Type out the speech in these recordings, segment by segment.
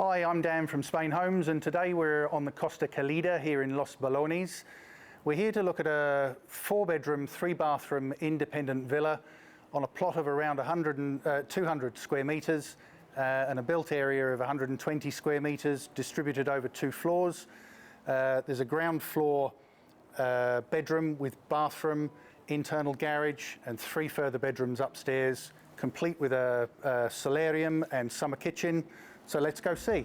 Hi, I'm Dan from SpainHomes, and today we're on the Costa Blanca here in Los Belones. We're here to look at a 4-bedroom, 3-bathroom independent villa on a plot of around 200 square metres and a built area of 120 square metres distributed over 2 floors. There's a ground floor bedroom with bathroom, internal garage and 3 further bedrooms upstairs, complete with a solarium and summer kitchen. So let's go see.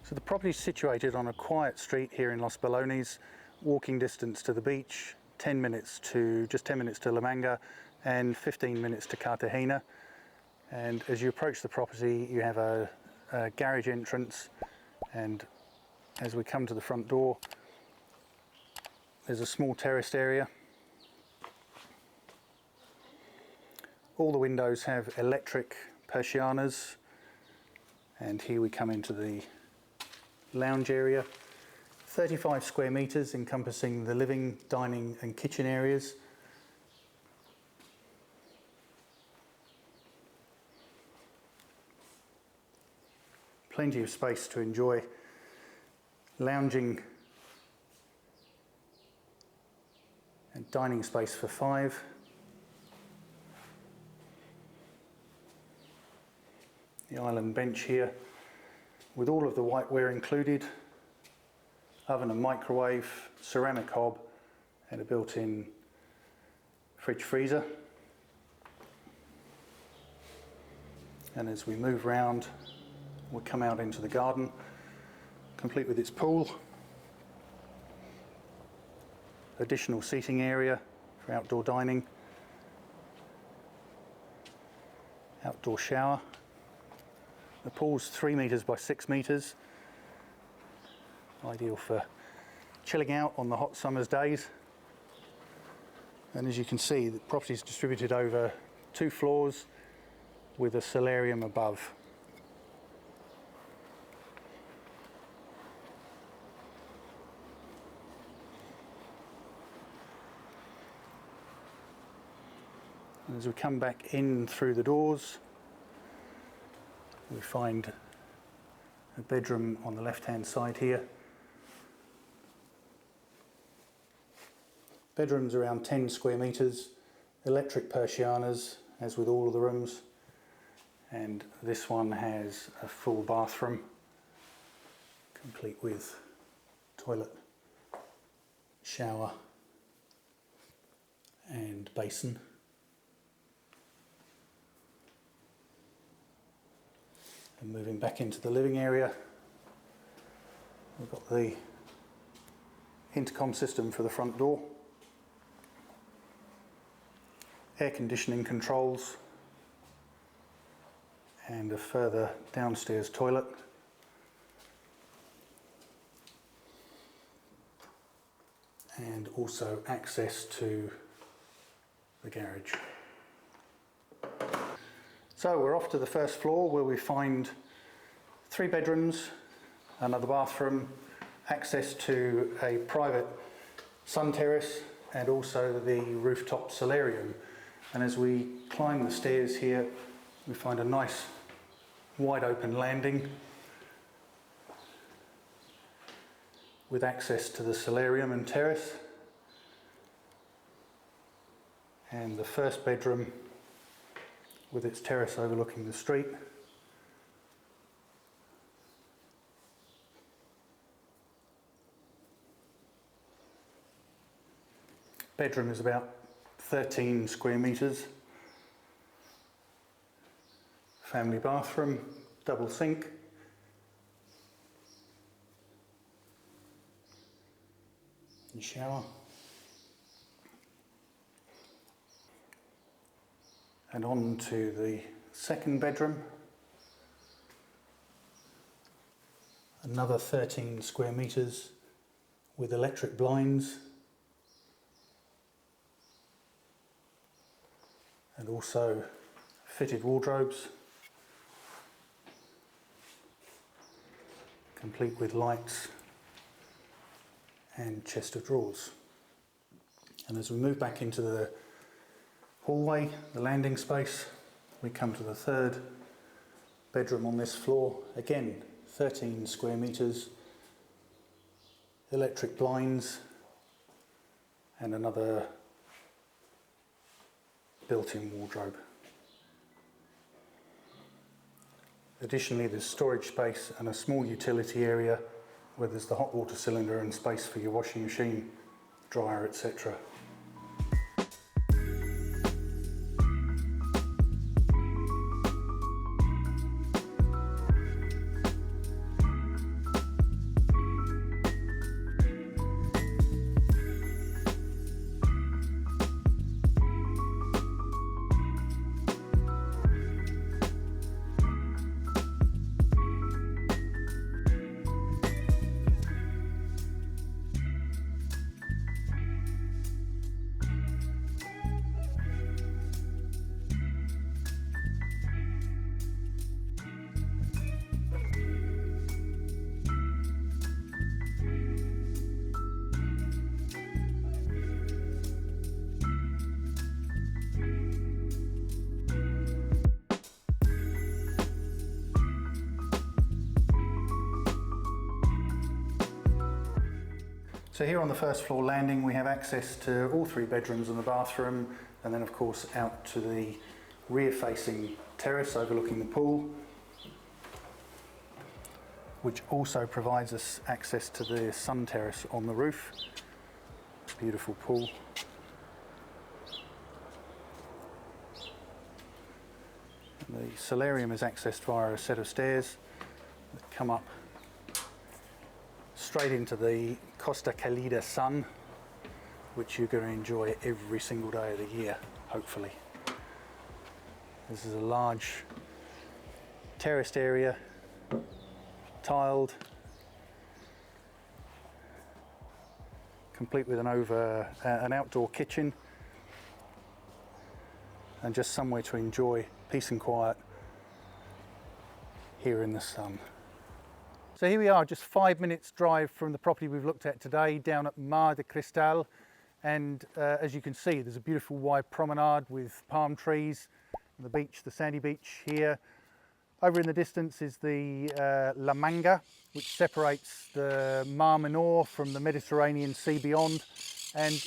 So the property is situated on a quiet street here in Los Belones, walking distance to the beach, just 10 minutes to La Manga and 15 minutes to Cartagena. And as you approach the property, you have a garage entrance, and as we come to the front door, there's a small terraced area. All the windows have electric persianas, and here we come into the lounge area. 35 square metres encompassing the living, dining and kitchen areas. Plenty of space to enjoy lounging and dining space for 5. The island bench here with all of the whiteware included, oven and microwave, ceramic hob and a built-in fridge freezer. And as we move round, we'll come out into the garden, complete with its pool, additional seating area for outdoor dining, outdoor shower. The pool's 3 metres by 6 metres, ideal for chilling out on the hot summer's days. And as you can see, the property is distributed over 2 floors with a solarium above. And as we come back in through the doors, we find a bedroom on the left-hand side here. Bedroom's around 10 square metres, electric persianas, as with all of the rooms. And this one has a full bathroom, complete with toilet, shower and basin. And moving back into the living area, we've got the intercom system for the front door, air conditioning controls and a further downstairs toilet. And also access to the garage. So we're off to the first floor where we find 3 bedrooms, another bathroom, access to a private sun terrace and also the rooftop solarium. And as we climb the stairs here, we find a nice wide open landing with access to the solarium and terrace. And the first bedroom with its terrace overlooking the street. Bedroom is about 13 square metres family bathroom, double sink. And shower. And on to the second bedroom. Another 13 square metres with electric blinds. And also fitted wardrobes. Complete with lights and chest of drawers. And as we move back into the hallway, the landing space, we come to the third bedroom on this floor. Again, 13 square metres, electric blinds, and another built-in wardrobe. Additionally, there's storage space and a small utility area where there's the hot water cylinder and space for your washing machine, dryer, etc. So here on the first floor landing we have access to all three bedrooms and the bathroom, and then of course out to the rear facing terrace overlooking the pool, which also provides us access to the sun terrace on the roof. Beautiful pool. And the solarium is accessed via a set of stairs that come up straight into the Costa Blanca sun, which you're going to enjoy every single day of the year, hopefully. This is a large terraced area, tiled, complete with an outdoor kitchen, and just somewhere to enjoy peace and quiet here in the sun. So here we are, just 5 minutes drive from the property we've looked at today, down at Mar de Cristal, and as you can see, there's a beautiful wide promenade with palm trees, and the beach, the sandy beach here. Over in the distance is the La Manga, which separates the Mar Menor from the Mediterranean Sea beyond, and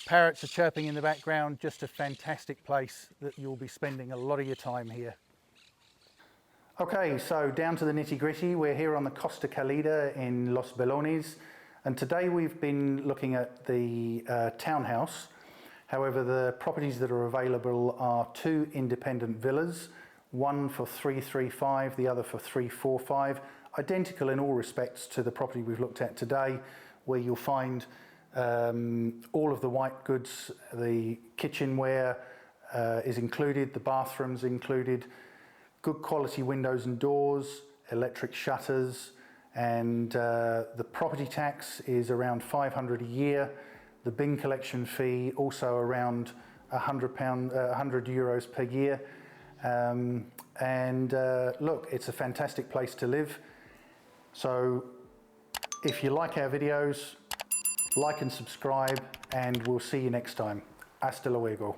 parrots are chirping in the background. Just a fantastic place that you'll be spending a lot of your time here. Okay, so down to the nitty-gritty. We're here on the Costa Blanca in Los Belones, and today we've been looking at the townhouse. However, the properties that are available are two independent villas, one for 335, the other for 345, identical in all respects to the property we've looked at today, where you'll find all of the white goods, the kitchenware is included, the bathrooms included, good quality windows and doors, electric shutters, and the property tax is around £500 a year. The bin collection fee also around €100 per year. Look, it's a fantastic place to live. So if you like our videos, like and subscribe, and we'll see you next time. Hasta luego.